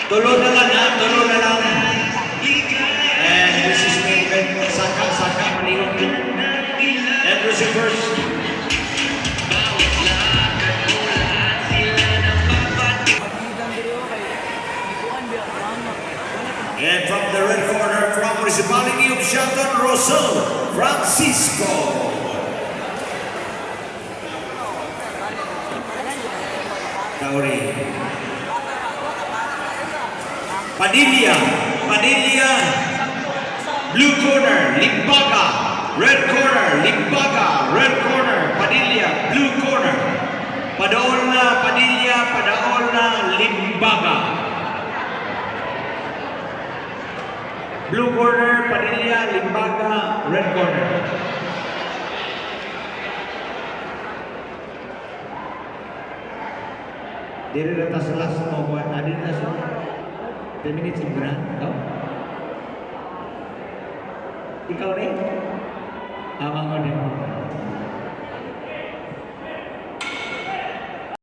Tulo na lang ha, tulo na lang. And this is Nathan Saka, malihog din. And receivers. And from the red corner, from Municipality of Shelton, Rosal Francisco. Tauri. Padilla. Blue corner, Limbaga. Red corner, Limbaga. Red corner, Padilla. Blue corner. Padaolna, Padilla. Padaolna, Limbaga. Blue corner, Padilla, Limbaga. Red corner. Dari data selas mau buat tadi nasi 10 minutes segera, tau? Ikaw nih, awang kau nih.